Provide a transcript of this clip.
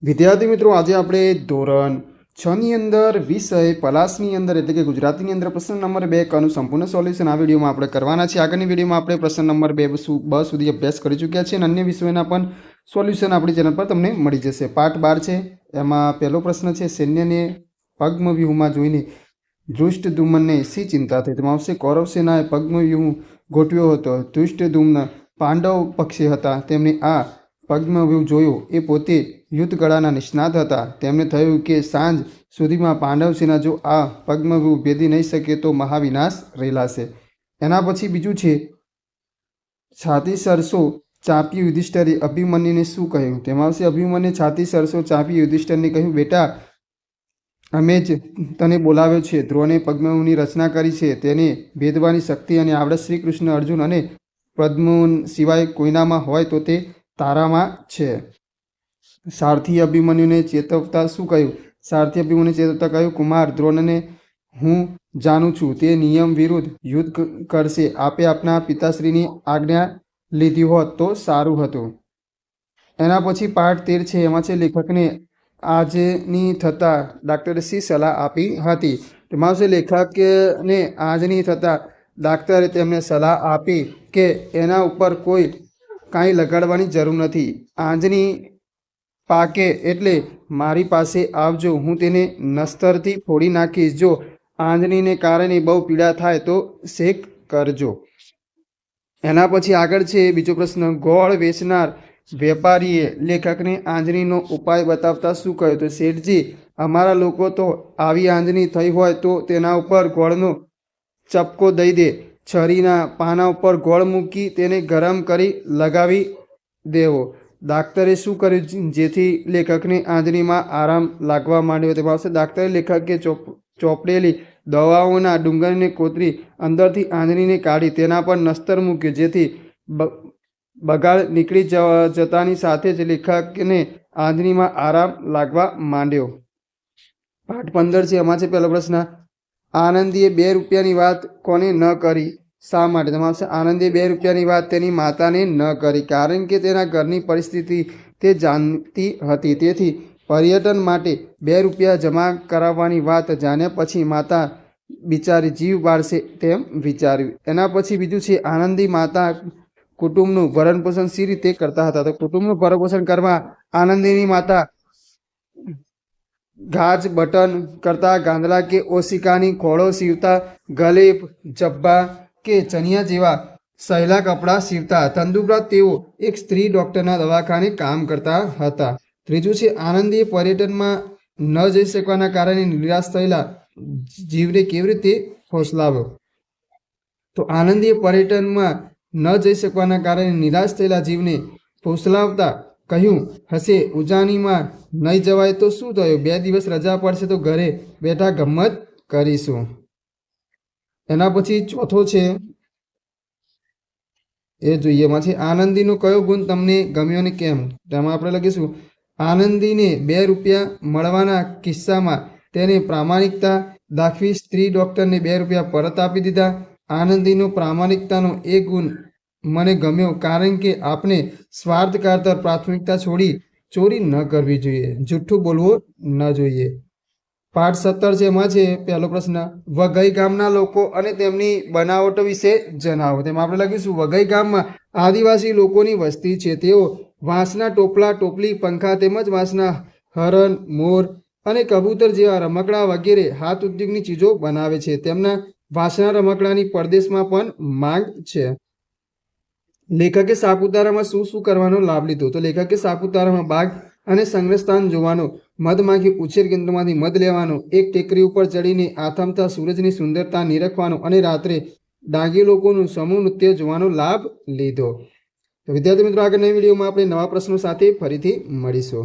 વિદ્યાર્થી મિત્રો, આજે આપણે ધોરણ 6 ની અંદર વિષય પલાસની અંદર એટલે કે ગુજરાતીની અંદર પ્રશ્ન નંબર 2 કનું સંપૂર્ણ સોલ્યુશન આ વિડીયોમાં આપણે કરવાના છે। આગળની વિડીયોમાં આપણે પ્રશ્ન નંબર 2 સુધી અભ્યાસ કરી ચૂક્યા છે અને અન્ય વિષયોના પણ સોલ્યુશન આપણી ચેનલ પર તમને મળી જશે। પાઠ 12 છે, એમાં પહેલો પ્રશ્ન છે, સૈન્યને પદ્મવ્યૂહમાં જોઈને ધૃષ્ટદ્યુમ્નને શી ચિંતા થઈ? તેમાં આવશે કૌરવ સેનાએ પદ્મવ્યૂહ ગોઠવ્યો હતો। ધૃષ્ટદ્યુમ્ન પાંડવ પક્ષે હતા, તેમણે આ પદ્મવ્યૂહ જોયો। એ પોતે યુદ્ધકળાના નિષ્ણાત હતા। તેમને થયું કે સાંજ સુધીમાં પાંડવ સેના જો આ પદ્મવ્યૂહ ભેદી નહીં શકે તો મહાવિનાશ રેલાશે। એના પછી બીજું છે, છાતી સરસો ચાંપી યુધિષ્ઠિરે અભિમન્યુને શું કહ્યું? તેમાં આવશે અભિમન્યુએ છાતી સરસો ચાંપી યુધિષ્ઠિરને કહ્યું, બેટા, અમે જ તને બોલાવ્યો છે। દ્રોણે પદ્મવ્યૂહની રચના કરી છે, તેને ભેદવાની શક્તિ અને આવડત શ્રી કૃષ્ણ, અર્જુન અને પદ્મવ્યૂહ સિવાય કોઈનામાં હોય તો તે તારામાં છે। સારથી અભિમન્યુને ચેતવતા શું કહ્યું? સારથી અભિમન્યુને ચેતવતા કહ્યું, કુમાર દ્રોણને હું જાણું છું, તે નિયમ વિરુદ્ધ યુદ્ધ કરશે। આપે આપના પિતાશ્રીની આજ્ઞા લીધી હોત તો સારું હતું। એના પછી પાઠ 13 છે, એમાં છે, લેખકને આજની થતાં ડાક્ટરે શી સલાહ આપી હતી? તેમાં આવશે લેખકને આજની થતાં ડાક્ટરે તેમને સલાહ આપી કે એના ઉપર કાંઈ લગાડવાની જરૂર નથી। આંજણી પાકે એટલે મારી પાસે આવજો, હું તેને નસ્તરથી ફોડી નાખીશ। જો આંજણીને કારણે બહુ પીડા થાય તો શેક કરજો। એના પછી આગળ છે બીજો પ્રશ્ન, ગોળ વેચનાર વેપારીએ લેખકને આંજણીનો ઉપાય બતાવતા શું કહ્યું? તો શેઠજી, અમારા લોકો તો આવી આંજણી થઈ હોય તો તેના ઉપર ગોળનો ચપકો દઈ દે। છરીના પાના ઉપર ગોળ મૂકી તેને ગરમ કરી લગાવી દેવો। ડાક્ટરે શું કર્યું જેથી લેખકને આંજણીમાં આરામ લાગવા માંડ્યો? તેમાં આવશે ડાક્ટરે લેખકે ચોપડેલી દવાઓના ડુંગરને કોતરી અંદરથી આંજણીને કાઢી તેના પર નસ્તર મૂક્યો, જેથી બગાડ નીકળી જતાની સાથે જ લેખકને આંજણીમાં આરામ લાગવા માંડ્યો। પાઠ 15 છે, એમાં છે પહેલો પ્રશ્ન, આનંદીએ 2 રૂપિયાની વાત કોને ન કરી? શા માટે? તેમાં આવશે આનંદીએ 2 રૂપિયાની વાત તેની માતાને ન કરી, કારણ કે તેના ઘરની પરિસ્થિતિ તે જાણતી હતી। તેથી પર્યટન માટે 2 રૂપિયા જમા કરાવવાની વાત જાણ્યા પછી માતા બિચારી જીવ બાળશે તેમ વિચાર્યું। એના પછી બીજું છે, આનંદી માતા કુટુંબનું ભરણપોષણ શી રીતે કરતા હતા? તો કુટુંબનું ભરણપોષણ કરવા આનંદીની માતા ગાજ બટન કરતા, ગાંદડા કે ઓશિકાની ખોળો સીવતા, ગલે જબ્બા કે ચણિયા જેવા સહેલા કપડાં સીવતા। તદુપરાંત તેઓ એક સ્ત્રી ડૉક્ટરના દવાખાને કામ કરતા હતા। ત્રીજું છે, આનંદીએ પર્યટનમાં ન જઈ શકવાના કારણે નિરાશ થયેલા જીવને કેવી રીતે હૌસલાવ્યો? તો આનંદીએ પર્યટનમાં ન જઈ શકવાના કારણે નિરાશ થયેલા જીવને હૌસલાવતા કહ્યું હશે, ઉજાણીમાં નહીં જવાય તો શું થયું? 2 દિવસ રજા પડશે તો ઘરે બેઠા ગમ્મત કરીશું। એના પછી ચોથો છે, એ જોઈએ, એમાં છે, આનંદીનો કયો ગુણ તમને ગમ્યો ને કેમ? તેમાં આપણે લખીશું, આનંદીને 2 રૂપિયા મળવાના કિસ્સામાં તેને પ્રામાણિકતા દાખવી સ્ત્રી ડૉક્ટરને 2 રૂપિયા પરત આપી દીધા। આનંદીનો પ્રામાણિકતાનો એ ગુણ મને ગમ્યો, કારણ કે આપણે સ્વાર્થ ખાતર પ્રાથમિકતા છોડી ચોરી ન કરવી જોઈએ, જૂઠું બોલવું ન જોઈએ। પાઠ 17 છે, એમાં છે પહેલો પ્રશ્ન, વઘઈ ગામના લોકો અને તેમની બનાવટો વિશે જણાવો। તેમાં આપણે લખીશું, વઘઈ ગામમાં આદિવાસી લોકોની વસ્તી છે। તેઓ વાંસના ટોપલા, ટોપલી, પંખા તેમજ વાંસના હરણ, મોર અને કબૂતર જેવા રમકડા વગેરે હાથ ઉદ્યોગની ચીજો બનાવે છે। તેમના વાંસના રમકડાની પરદેશમાં પણ માંગ છે। લેખકે સાપુતારામાં શું શું કરવાનો લાભ લીધો? તો લેખકે સાપુતારામાં બાગ અને સંગ્રહ સ્થાન જોવાનો, મધમાખી ઉછેર કેન્દ્રમાંથી મધ લેવાનો, એક ટેકરી ઉપર ચડીને આથમતા સૂરજની સુંદરતા નિરખવાનો અને રાત્રે ડાંગી લોકોનું સમૂહ નૃત્ય જોવાનો લાભ લીધો। તો વિદ્યાર્થી મિત્રો, આગળના વિડીયોમાં આપણે નવા પ્રશ્નો સાથે ફરીથી મળીશું।